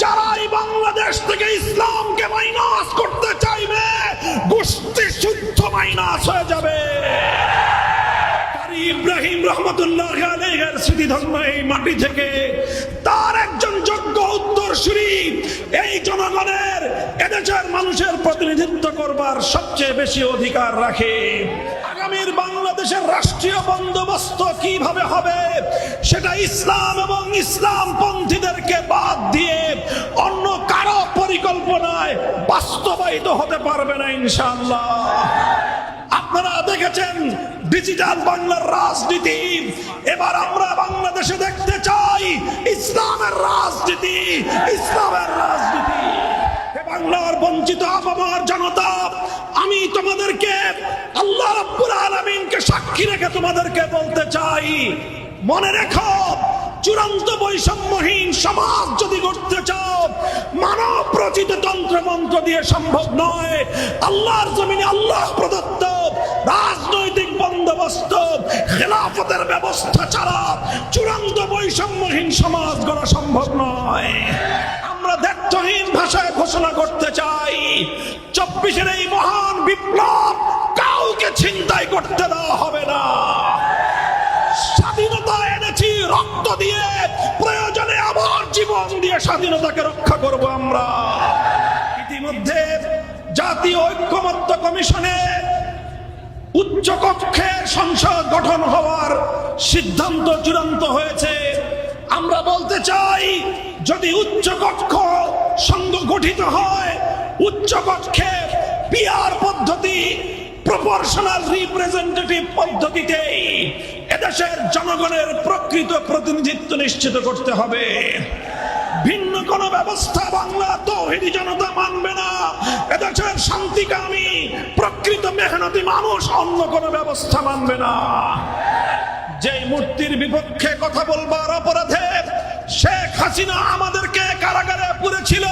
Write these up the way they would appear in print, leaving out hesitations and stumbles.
যারাই বাংলাদেশ থেকে ইসলামকে মাইনাস করতে চাইবে গোষ্ঠী শুদ্ধ মাইনাস হয়ে যাবে। ইব্রাহিম রহমতুল্লাহ আলাইহির স্মৃতিধন্য এই মাটি থেকে তার একজন যোগ্য উত্তরসূরি এই জনগণের, এদেশের মানুষের প্রতিনিধিত্ব করবার সবচেয়ে বেশি অধিকার রাখে। আগামীর বাংলাদেশের রাষ্ট্রীয় বন্দোবস্ত কিভাবে হবে সেটা ইসলাম এবং ইসলামপন্থীদেরকে বাদ দিয়ে অন্য কারো পরিকল্পনায় বাস্তবায়িত হতে পারবে না ইনশাআল্লাহ। আপনারা দেখেছেন ডিজিটাল বাংলার রাজনীতি, এবার আমরা বাংলাদেশে দেখতে চাই ইসলামের রাজনীতি, ইসলামের রাজনীতি। বাংলার বঞ্চিত আপামর জনতা, আমি তোমাদেরকে আল্লাহ রাব্বুল আলামিনকে সাক্ষী রেখে তোমাদেরকে বলতে চাই, মনে রেখো চূড়ান্ত বৈষম্যহীন সমাজ যদি গড়তে চাও মানব রচিত তন্ত্র মন্ত্র দিয়ে সম্ভব নয়। আল্লাহর জমিনে আল্লাহ প্রদত্ত রাজনৈতিক বন্দোবস্ত খেলাফতের ব্যবস্থা ছাড়া চূড়ান্ত বৈষম্যহীন সমাজ গড়া সম্ভব নয়। আমরা দ্ব্যর্থহীন ভাষায় ঘোষণা করতে চাই 24-এর এই মহান বিপ্লব কাউকে ছিনতাই করতে দেওয়া হবে না। স্বাধীনতা এনেছি রক্ত দিয়ে, প্রয়োজনে আবার জীবন দিয়ে স্বাধীনতাকে রক্ষা করব আমরা। ইতিমধ্যে জাতীয় ঐক্যমত্য কমিশনে উচ্চ কক্ষের সংসদ গঠন হওয়ার সিদ্ধান্ত চূড়ান্ত হয়েছে। আমরা বলতে চাই, যদি উচ্চ কক্ষ সংগঠিত হয়, উচ্চ কক্ষে পিআর পদ্ধতি, প্রপোর্শনাল রিপ্রেজেন্টেটিভ পদ্ধতিতে এদেশের জনগণের প্রকৃত প্রতিনিধিত্ব নিশ্চিত করতে হবে। ভিন্ন কোন ব্যবস্থা বাংলা তৌহিদি জনতা মানবে না। এদেশের শান্তিকামী প্রকৃত মেহনতি মানুষ অন্য কোন ব্যবস্থা মানবে না। যে মূর্তির বিপক্ষে কথা বলবার অপরাধে শেখ হাসিনা আমাদেরকে কারাগারে পুরেছিল,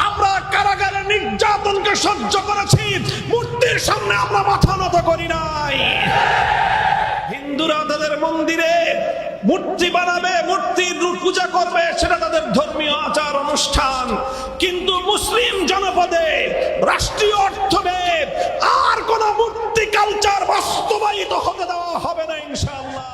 আমরা কারাগারে নির্যাতনকে সহ্য করেছি, মূর্তির সামনে আমরা মাথা নত করি নাই। হিন্দুরা তাদের মন্দিরে মূর্তি বানাবে, মূর্তির পূজা করবে, সেটা তাদের ধর্মীয় আচার অনুষ্ঠান। কিন্তু মুসলিম জনপদে রাষ্ট্রীয় অর্থে আর কোন মূর্তি কালচার বাস্তবায়িত হতে দেওয়া হবে না ইনশাআল্লাহ।